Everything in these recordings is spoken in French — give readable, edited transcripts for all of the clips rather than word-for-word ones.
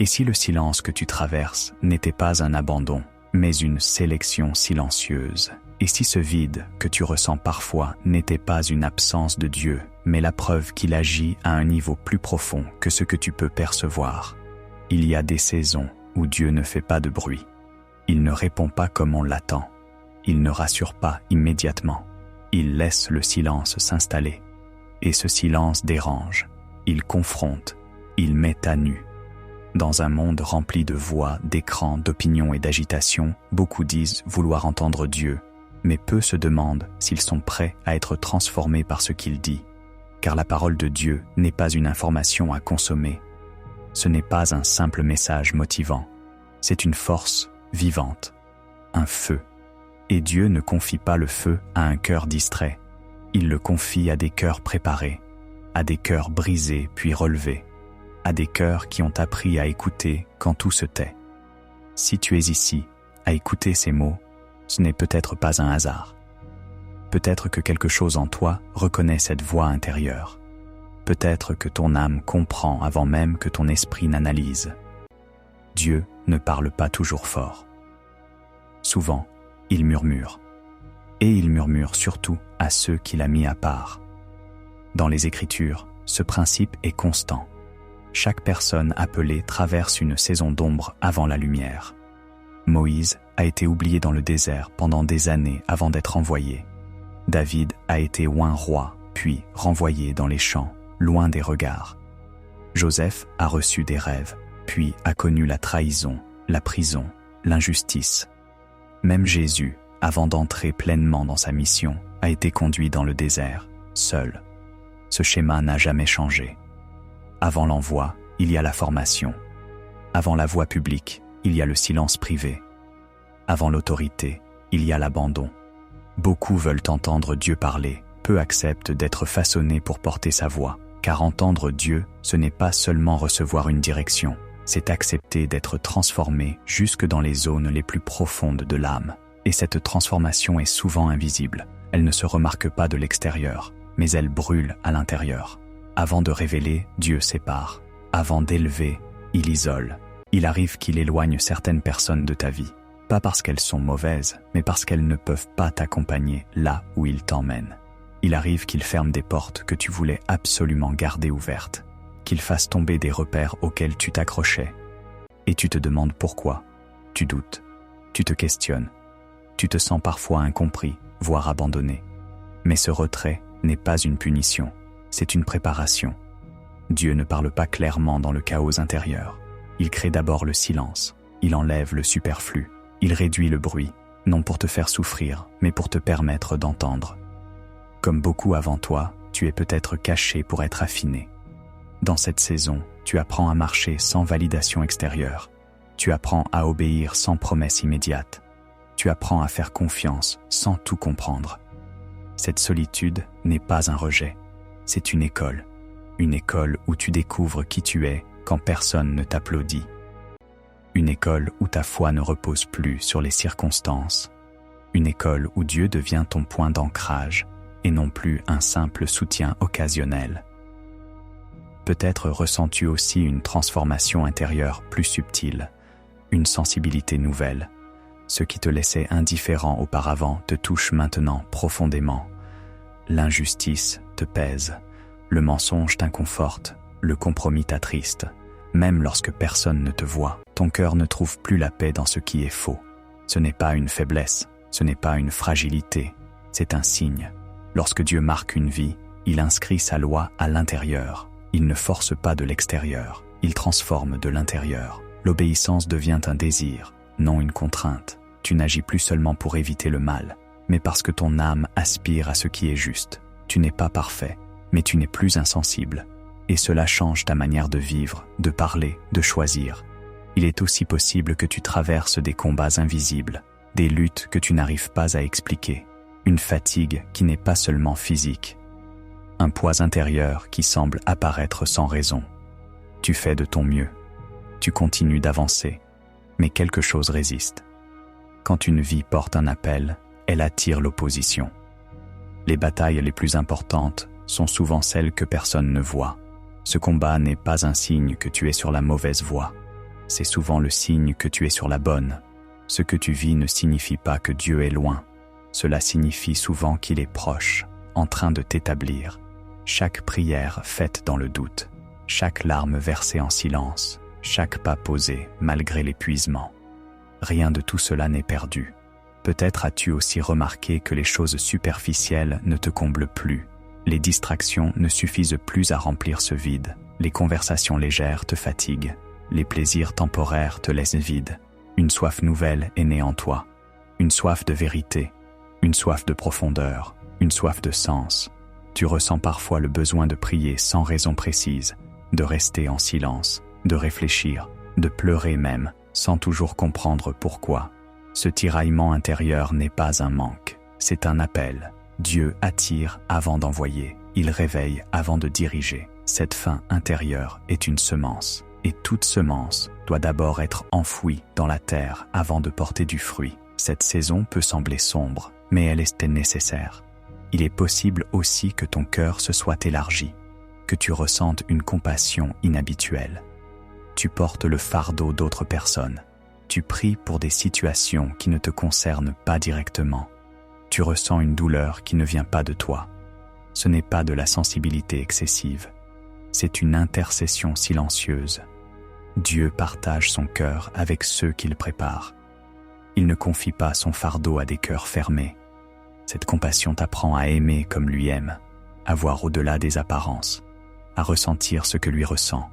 Et si le silence que tu traverses n'était pas un abandon, mais une sélection silencieuse? Et si ce vide que tu ressens parfois n'était pas une absence de Dieu, mais la preuve qu'il agit à un niveau plus profond que ce que tu peux percevoir? Il y a des saisons où Dieu ne fait pas de bruit. Il ne répond pas comme on l'attend. Il ne rassure pas immédiatement. Il laisse le silence s'installer. Et ce silence dérange. Il confronte. Il met à nu. Dans un monde rempli de voix, d'écrans, d'opinions et d'agitation, beaucoup disent vouloir entendre Dieu, mais peu se demandent s'ils sont prêts à être transformés par ce qu'il dit. Car la parole de Dieu n'est pas une information à consommer. Ce n'est pas un simple message motivant. C'est une force vivante, un feu. Et Dieu ne confie pas le feu à un cœur distrait. Il le confie à des cœurs préparés, à des cœurs brisés puis relevés, à des cœurs qui ont appris à écouter quand tout se tait. Si tu es ici, à écouter ces mots, ce n'est peut-être pas un hasard. Peut-être que quelque chose en toi reconnaît cette voix intérieure. Peut-être que ton âme comprend avant même que ton esprit n'analyse. Dieu ne parle pas toujours fort. Souvent, il murmure. Et il murmure surtout à ceux qu'il a mis à part. Dans les Écritures, ce principe est constant. Chaque personne appelée traverse une saison d'ombre avant la lumière. Moïse a été oublié dans le désert pendant des années avant d'être envoyé. David a été oint roi, puis renvoyé dans les champs, loin des regards. Joseph a reçu des rêves, puis a connu la trahison, la prison, l'injustice. Même Jésus, avant d'entrer pleinement dans sa mission, a été conduit dans le désert, seul. Ce schéma n'a jamais changé. Avant l'envoi, il y a la formation. Avant la voix publique, il y a le silence privé. Avant l'autorité, il y a l'abandon. Beaucoup veulent entendre Dieu parler, peu acceptent d'être façonnés pour porter sa voix, car entendre Dieu, ce n'est pas seulement recevoir une direction, c'est accepter d'être transformé jusque dans les zones les plus profondes de l'âme. Et cette transformation est souvent invisible. Elle ne se remarque pas de l'extérieur, mais elle brûle à l'intérieur. Avant de révéler, Dieu sépare. Avant d'élever, il isole. Il arrive qu'il éloigne certaines personnes de ta vie. Pas parce qu'elles sont mauvaises, mais parce qu'elles ne peuvent pas t'accompagner là où il t'emmène. Il arrive qu'il ferme des portes que tu voulais absolument garder ouvertes. Qu'il fasse tomber des repères auxquels tu t'accrochais. Et tu te demandes pourquoi. Tu doutes. Tu te questionnes. Tu te sens parfois incompris, voire abandonné. Mais ce retrait n'est pas une punition, c'est une préparation. Dieu ne parle pas clairement dans le chaos intérieur. Il crée d'abord le silence, il enlève le superflu, il réduit le bruit, non pour te faire souffrir, mais pour te permettre d'entendre. Comme beaucoup avant toi, tu es peut-être caché pour être affiné. Dans cette saison, tu apprends à marcher sans validation extérieure. Tu apprends à obéir sans promesse immédiate. Tu apprends à faire confiance sans tout comprendre. Cette solitude n'est pas un rejet, c'est une école où tu découvres qui tu es quand personne ne t'applaudit. Une école où ta foi ne repose plus sur les circonstances. Une école où Dieu devient ton point d'ancrage et non plus un simple soutien occasionnel. Peut-être ressens-tu aussi une transformation intérieure plus subtile, une sensibilité nouvelle. Ce qui te laissait indifférent auparavant te touche maintenant profondément. L'injustice te pèse, le mensonge t'inconforte, le compromis t'attriste. Même lorsque personne ne te voit, ton cœur ne trouve plus la paix dans ce qui est faux. Ce n'est pas une faiblesse, ce n'est pas une fragilité, c'est un signe. Lorsque Dieu marque une vie, il inscrit sa loi à l'intérieur. Il ne force pas de l'extérieur, il transforme de l'intérieur. L'obéissance devient un désir, non une contrainte. Tu n'agis plus seulement pour éviter le mal, mais parce que ton âme aspire à ce qui est juste. Tu n'es pas parfait, mais tu n'es plus insensible. Et cela change ta manière de vivre, de parler, de choisir. Il est aussi possible que tu traverses des combats invisibles, des luttes que tu n'arrives pas à expliquer, une fatigue qui n'est pas seulement physique, un poids intérieur qui semble apparaître sans raison. Tu fais de ton mieux, tu continues d'avancer, mais quelque chose résiste. Quand une vie porte un appel, elle attire l'opposition. Les batailles les plus importantes sont souvent celles que personne ne voit. Ce combat n'est pas un signe que tu es sur la mauvaise voie. c'est souvent le signe que tu es sur la bonne. Ce que tu vis ne signifie pas que Dieu est loin. Cela signifie souvent qu'il est proche, en train de t'établir. Chaque prière faite dans le doute, chaque larme versée en silence, chaque pas posé malgré l'épuisement. Rien de tout cela n'est perdu. Peut-être as-tu aussi remarqué que les choses superficielles ne te comblent plus. Les distractions ne suffisent plus à remplir ce vide. Les conversations légères te fatiguent. Les plaisirs temporaires te laissent vide. Une soif nouvelle est née en toi. Une soif de vérité, une soif de profondeur, une soif de sens. Tu ressens parfois le besoin de prier sans raison précise, de rester en silence, de réfléchir, de pleurer même, sans toujours comprendre pourquoi. Ce tiraillement intérieur n'est pas un manque, c'est un appel. Dieu attire avant d'envoyer, il réveille avant de diriger. Cette faim intérieure est une semence, et toute semence doit d'abord être enfouie dans la terre avant de porter du fruit. Cette saison peut sembler sombre, mais elle est nécessaire. Il est possible aussi que ton cœur se soit élargi, que tu ressentes une compassion inhabituelle. Tu portes le fardeau d'autres personnes. Tu pries pour des situations qui ne te concernent pas directement. Tu ressens une douleur qui ne vient pas de toi. Ce n'est pas de la sensibilité excessive. C'est une intercession silencieuse. Dieu partage son cœur avec ceux qu'il prépare. Il ne confie pas son fardeau à des cœurs fermés. Cette compassion t'apprend à aimer comme lui aime, à voir au-delà des apparences, à ressentir ce que lui ressent.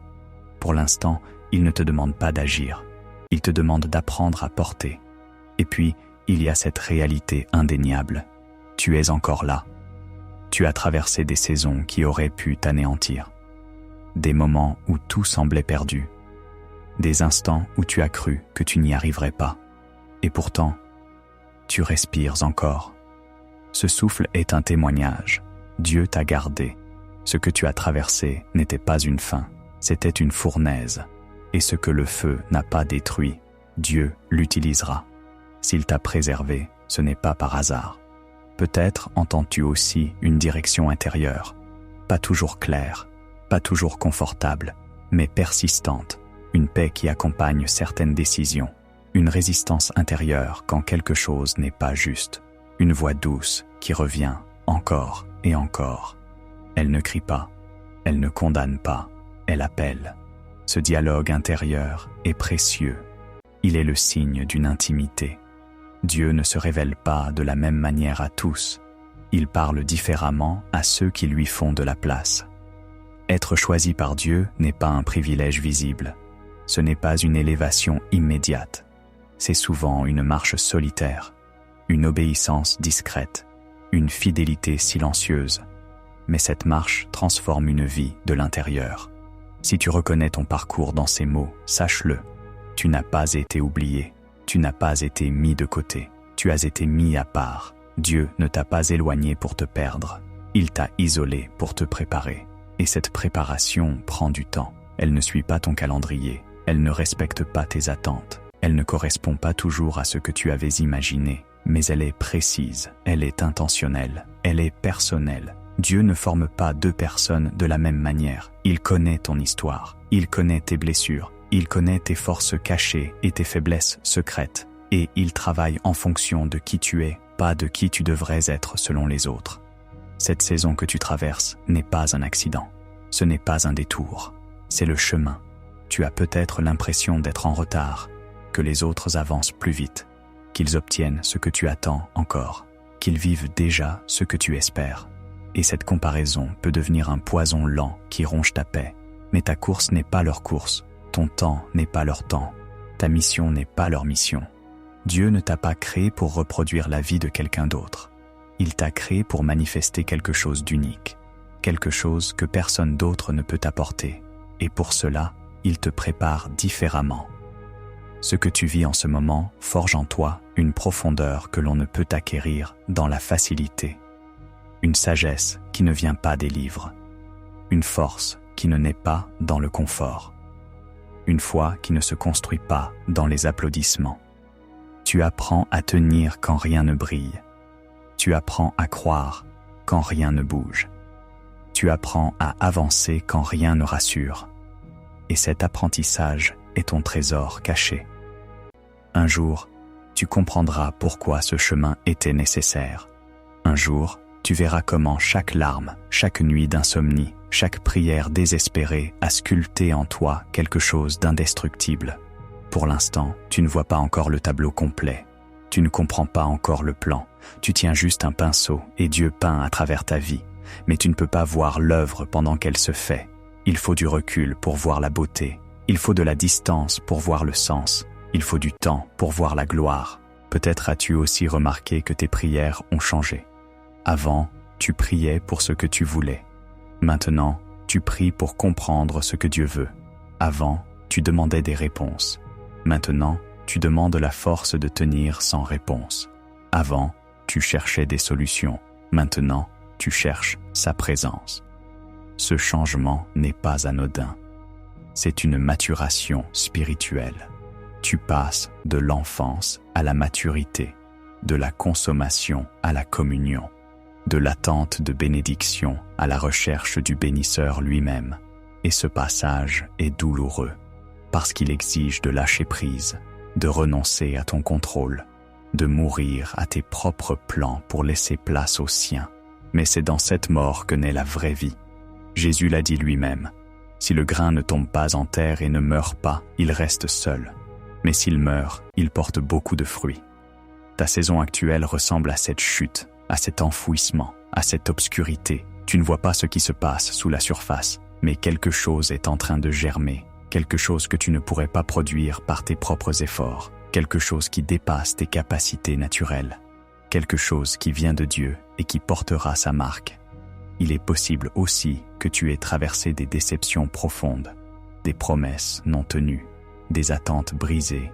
Pour l'instant, il ne te demande pas d'agir. Il te demande d'apprendre à porter. Et puis, il y a cette réalité indéniable. Tu es encore là. Tu as traversé des saisons qui auraient pu t'anéantir. Des moments où tout semblait perdu. Des instants où tu as cru que tu n'y arriverais pas. Et pourtant, tu respires encore. Ce souffle est un témoignage. Dieu t'a gardé. Ce que tu as traversé n'était pas une fin, c'était une fournaise. Et ce que le feu n'a pas détruit, Dieu l'utilisera. S'il t'a préservé, ce n'est pas par hasard. Peut-être entends-tu aussi une direction intérieure, pas toujours claire, pas toujours confortable, mais persistante, une paix qui accompagne certaines décisions, une résistance intérieure quand quelque chose n'est pas juste, une voix douce qui revient encore et encore. Elle ne crie pas, elle ne condamne pas, elle appelle. Ce dialogue intérieur est précieux. Il est le signe d'une intimité. Dieu ne se révèle pas de la même manière à tous. Il parle différemment à ceux qui lui font de la place. Être choisi par Dieu n'est pas un privilège visible. Ce n'est pas une élévation immédiate. C'est souvent une marche solitaire, une obéissance discrète, une fidélité silencieuse. Mais cette marche transforme une vie de l'intérieur. Si tu reconnais ton parcours dans ces mots, sache-le. Tu n'as pas été oublié. Tu n'as pas été mis de côté. Tu as été mis à part. Dieu ne t'a pas éloigné pour te perdre. Il t'a isolé pour te préparer. Et cette préparation prend du temps. Elle ne suit pas ton calendrier. Elle ne respecte pas tes attentes. Elle ne correspond pas toujours à ce que tu avais imaginé. Mais elle est précise. Elle est intentionnelle. Elle est personnelle. Dieu ne forme pas deux personnes de la même manière. Il connaît ton histoire. Il connaît tes blessures. Il connaît tes forces cachées et tes faiblesses secrètes. Et il travaille en fonction de qui tu es, pas de qui tu devrais être selon les autres. Cette saison que tu traverses n'est pas un accident. Ce n'est pas un détour. C'est le chemin. Tu as peut-être l'impression d'être en retard, que les autres avancent plus vite, qu'ils obtiennent ce que tu attends encore, qu'ils vivent déjà ce que tu espères. Et cette comparaison peut devenir un poison lent qui ronge ta paix. Mais ta course n'est pas leur course. Ton temps n'est pas leur temps. Ta mission n'est pas leur mission. Dieu ne t'a pas créé pour reproduire la vie de quelqu'un d'autre. Il t'a créé pour manifester quelque chose d'unique, quelque chose que personne d'autre ne peut apporter. Et pour cela, il te prépare différemment. Ce que tu vis en ce moment forge en toi une profondeur que l'on ne peut acquérir dans la facilité. Une sagesse qui ne vient pas des livres. Une force qui ne naît pas dans le confort. Une foi qui ne se construit pas dans les applaudissements. Tu apprends à tenir quand rien ne brille. Tu apprends à croire quand rien ne bouge. Tu apprends à avancer quand rien ne rassure. Et cet apprentissage est ton trésor caché. Un jour, tu comprendras pourquoi ce chemin était nécessaire. Un jour, tu verras comment chaque larme, chaque nuit d'insomnie, chaque prière désespérée a sculpté en toi quelque chose d'indestructible. Pour l'instant, tu ne vois pas encore le tableau complet. Tu ne comprends pas encore le plan. Tu tiens juste un pinceau et Dieu peint à travers ta vie. Mais tu ne peux pas voir l'œuvre pendant qu'elle se fait. Il faut du recul pour voir la beauté. Il faut de la distance pour voir le sens. Il faut du temps pour voir la gloire. Peut-être as-tu aussi remarqué que tes prières ont changé. Avant, tu priais pour ce que tu voulais. Maintenant, tu pries pour comprendre ce que Dieu veut. Avant, tu demandais des réponses. Maintenant, tu demandes la force de tenir sans réponse. Avant, tu cherchais des solutions. Maintenant, tu cherches sa présence. Ce changement n'est pas anodin. C'est une maturation spirituelle. Tu passes de l'enfance à la maturité, de la consommation à la communion, de l'attente de bénédiction à la recherche du bénisseur lui-même. Et ce passage est douloureux, parce qu'il exige de lâcher prise, de renoncer à ton contrôle, de mourir à tes propres plans pour laisser place aux siens. Mais c'est dans cette mort que naît la vraie vie. Jésus l'a dit lui-même. Si le grain ne tombe pas en terre et ne meurt pas, il reste seul. Mais s'il meurt, il porte beaucoup de fruits. Ta saison actuelle ressemble à cette chute, à cet enfouissement, à cette obscurité. Tu ne vois pas ce qui se passe sous la surface, mais quelque chose est en train de germer, quelque chose que tu ne pourrais pas produire par tes propres efforts, quelque chose qui dépasse tes capacités naturelles, quelque chose qui vient de Dieu et qui portera sa marque. Il est possible aussi que tu aies traversé des déceptions profondes, des promesses non tenues, des attentes brisées,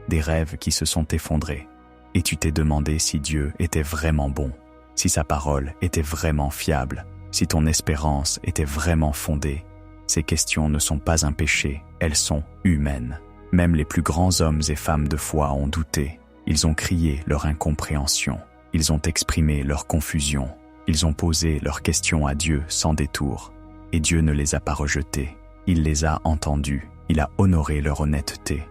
des rêves qui se sont effondrés, et tu t'es demandé si Dieu était vraiment bon, si sa parole était vraiment fiable, si ton espérance était vraiment fondée. Ces questions ne sont pas un péché, elles sont humaines. Même les plus grands hommes et femmes de foi ont douté. Ils ont crié leur incompréhension. Ils ont exprimé leur confusion. Ils ont posé leurs questions à Dieu sans détour. Et Dieu ne les a pas rejetés. Il les a entendus. Il a honoré leur honnêteté.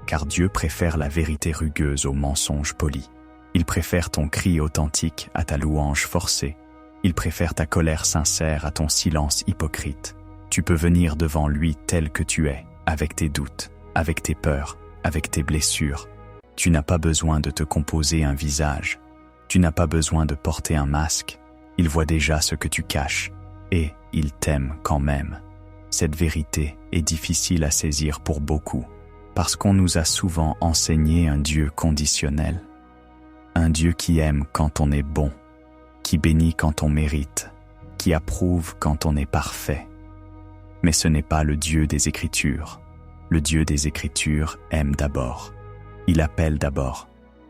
Car Dieu préfère la vérité rugueuse au mensonge poli. Il préfère ton cri authentique à ta louange forcée. Il préfère ta colère sincère à ton silence hypocrite. Tu peux venir devant lui tel que tu es, avec tes doutes, avec tes peurs, avec tes blessures. Tu n'as pas besoin de te composer un visage. Tu n'as pas besoin de porter un masque. Il voit déjà ce que tu caches, et il t'aime quand même. Cette vérité est difficile à saisir pour beaucoup, parce qu'on nous a souvent enseigné un Dieu conditionnel. Un Dieu qui aime quand on est bon, qui bénit quand on mérite, qui approuve quand on est parfait. Mais ce n'est pas le Dieu des Écritures. Le Dieu des Écritures aime d'abord. Il appelle d'abord.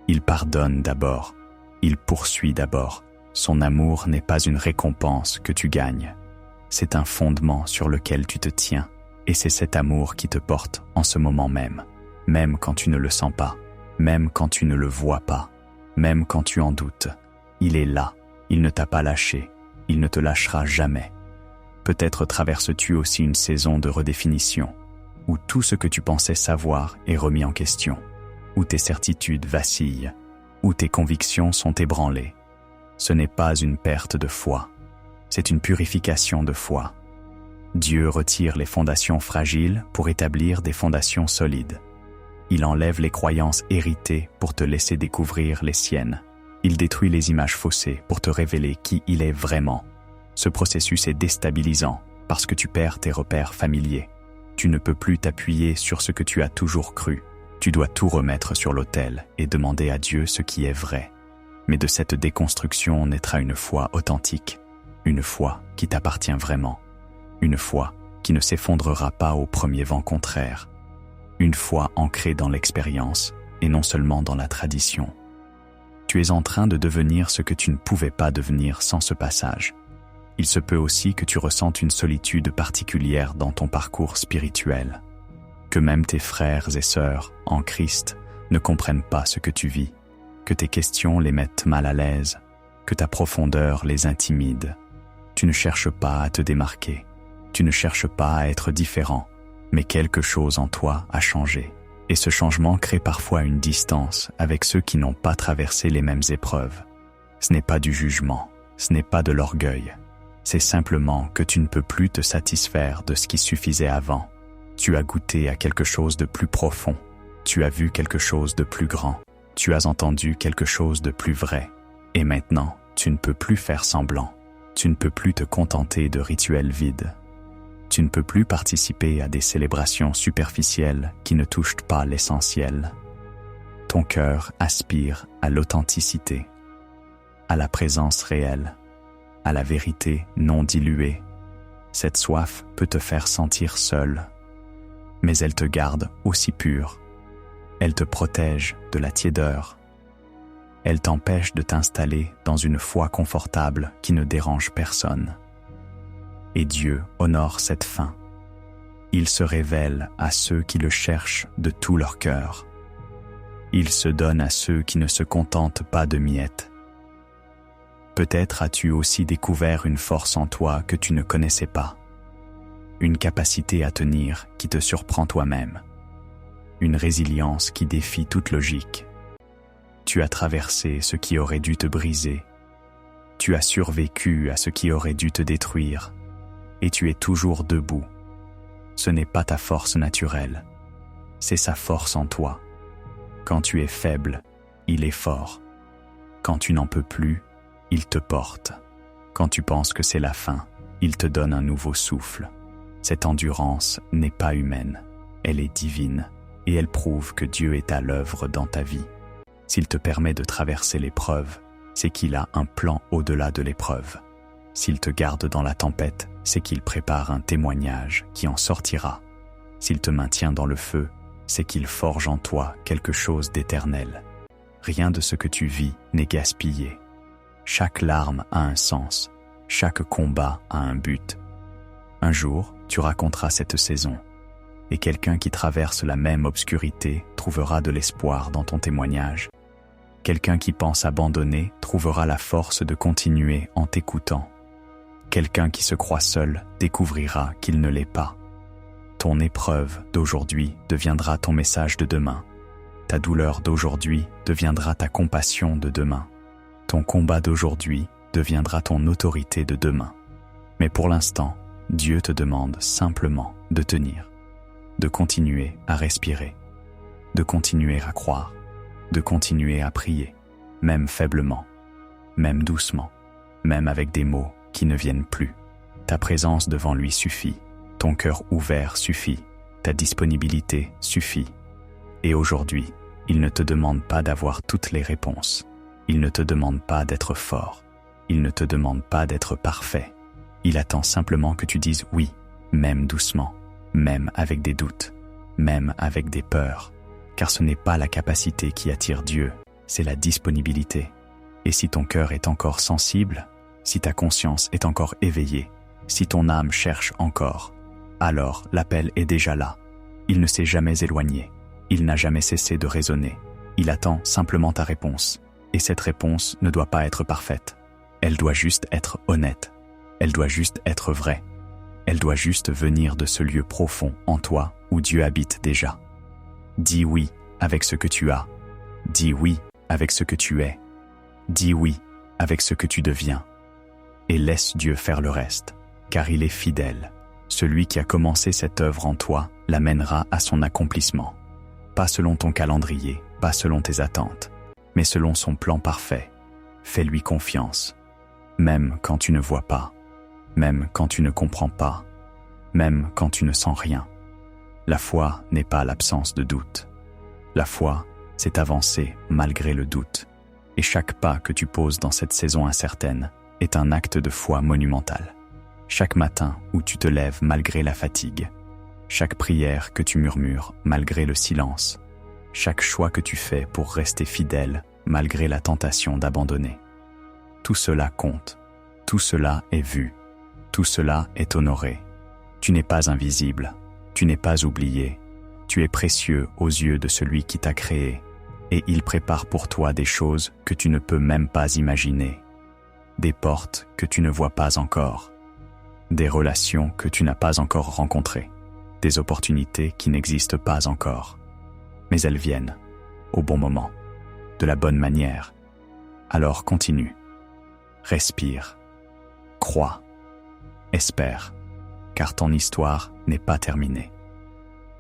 Il pardonne d'abord. Il poursuit d'abord. Son amour n'est pas une récompense que tu gagnes. C'est un fondement sur lequel tu te tiens, et c'est cet amour qui te porte en ce moment même quand tu ne le sens pas, même quand tu ne le vois pas, même quand tu en doutes. Il est là, il ne t'a pas lâché, il ne te lâchera jamais. Peut-être traverses-tu aussi une saison de redéfinition, où tout ce que tu pensais savoir est remis en question, où tes certitudes vacillent, où tes convictions sont ébranlées. Ce n'est pas une perte de foi, c'est une purification de foi. Dieu retire les fondations fragiles pour établir des fondations solides. Il enlève les croyances héritées pour te laisser découvrir les siennes. Il détruit les images faussées pour te révéler qui il est vraiment. Ce processus est déstabilisant parce que tu perds tes repères familiers. Tu ne peux plus t'appuyer sur ce que tu as toujours cru. Tu dois tout remettre sur l'autel et demander à Dieu ce qui est vrai. Mais de cette déconstruction naîtra une foi authentique, une foi qui t'appartient vraiment, une foi qui ne s'effondrera pas au premier vent contraire, une foi ancrée dans l'expérience et non seulement dans la tradition. Tu es en train de devenir ce que tu ne pouvais pas devenir sans ce passage. Il se peut aussi que tu ressentes une solitude particulière dans ton parcours spirituel, que même tes frères et sœurs en Christ ne comprennent pas ce que tu vis, que tes questions les mettent mal à l'aise, que ta profondeur les intimide. Tu ne cherches pas à te démarquer, tu ne cherches pas à être différent, Mais quelque chose en toi a changé. Et ce changement crée parfois une distance avec ceux qui n'ont pas traversé les mêmes épreuves. Ce n'est pas du jugement, ce n'est pas de l'orgueil. C'est simplement que tu ne peux plus te satisfaire de ce qui suffisait avant. Tu as goûté à quelque chose de plus profond. Tu as vu quelque chose de plus grand. Tu as entendu quelque chose de plus vrai. Et maintenant, tu ne peux plus faire semblant. Tu ne peux plus te contenter de rituels vides. Tu ne peux plus participer à des célébrations superficielles qui ne touchent pas l'essentiel. Ton cœur aspire à l'authenticité, à la présence réelle, à la vérité non diluée. Cette soif peut te faire sentir seul, mais elle te garde aussi pur. Elle te protège de la tiédeur. Elle t'empêche de t'installer dans une foi confortable qui ne dérange personne. Et Dieu honore cette fin. Il se révèle à ceux qui le cherchent de tout leur cœur. Il se donne à ceux qui ne se contentent pas de miettes. Peut-être as-tu aussi découvert une force en toi que tu ne connaissais pas. Une capacité à tenir qui te surprend toi-même. Une résilience qui défie toute logique. Tu as traversé ce qui aurait dû te briser. Tu as survécu à ce qui aurait dû te détruire. Et tu es toujours debout. Ce n'est pas ta force naturelle, c'est sa force en toi. Quand tu es faible, il est fort. Quand tu n'en peux plus, il te porte. Quand tu penses que c'est la fin, il te donne un nouveau souffle. Cette endurance n'est pas humaine, elle est divine, et elle prouve que Dieu est à l'œuvre dans ta vie. S'il te permet de traverser l'épreuve, c'est qu'il a un plan au-delà de l'épreuve. S'il te garde dans la tempête, c'est qu'il prépare un témoignage qui en sortira. S'il te maintient dans le feu, c'est qu'il forge en toi quelque chose d'éternel. Rien de ce que tu vis n'est gaspillé. Chaque larme a un sens, chaque combat a un but. Un jour, tu raconteras cette saison, et quelqu'un qui traverse la même obscurité trouvera de l'espoir dans ton témoignage. Quelqu'un qui pense abandonner trouvera la force de continuer en t'écoutant. Quelqu'un qui se croit seul découvrira qu'il ne l'est pas. Ton épreuve d'aujourd'hui deviendra ton message de demain. Ta douleur d'aujourd'hui deviendra ta compassion de demain. Ton combat d'aujourd'hui deviendra ton autorité de demain. Mais pour l'instant, Dieu te demande simplement de tenir, de continuer à respirer, de continuer à croire, de continuer à prier, même faiblement, même doucement, même avec des mots qui ne viennent plus. Ta présence devant lui suffit, ton cœur ouvert suffit, ta disponibilité suffit. Et aujourd'hui, il ne te demande pas d'avoir toutes les réponses. Il ne te demande pas d'être fort. Il ne te demande pas d'être parfait. Il attend simplement que tu dises oui, même doucement, même avec des doutes, même avec des peurs. Car ce n'est pas la capacité qui attire Dieu, c'est la disponibilité. Et si ton cœur est encore sensible, si ta conscience est encore éveillée, si ton âme cherche encore, alors l'appel est déjà là. Il ne s'est jamais éloigné. Il n'a jamais cessé de résonner. Il attend simplement ta réponse. Et cette réponse ne doit pas être parfaite. Elle doit juste être honnête. Elle doit juste être vraie. Elle doit juste venir de ce lieu profond en toi où Dieu habite déjà. Dis oui avec ce que tu as. Dis oui avec ce que tu es. Dis oui avec ce que tu deviens. Et laisse Dieu faire le reste, car il est fidèle. Celui qui a commencé cette œuvre en toi l'amènera à son accomplissement. Pas selon ton calendrier, pas selon tes attentes, mais selon son plan parfait. Fais-lui confiance, même quand tu ne vois pas, même quand tu ne comprends pas, même quand tu ne sens rien. La foi n'est pas l'absence de doute. La foi, c'est avancer malgré le doute. Et chaque pas que tu poses dans cette saison incertaine est un acte de foi monumental. Chaque matin où tu te lèves malgré la fatigue, chaque prière que tu murmures malgré le silence, chaque choix que tu fais pour rester fidèle malgré la tentation d'abandonner. Tout cela compte, tout cela est vu, tout cela est honoré. Tu n'es pas invisible, tu n'es pas oublié, tu es précieux aux yeux de celui qui t'a créé, et il prépare pour toi des choses que tu ne peux même pas imaginer. Des portes que tu ne vois pas encore, des relations que tu n'as pas encore rencontrées, des opportunités qui n'existent pas encore. Mais elles viennent, au bon moment, de la bonne manière. Alors continue, respire, crois, espère, car ton histoire n'est pas terminée.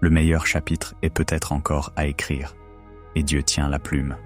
Le meilleur chapitre est peut-être encore à écrire, et Dieu tient la plume.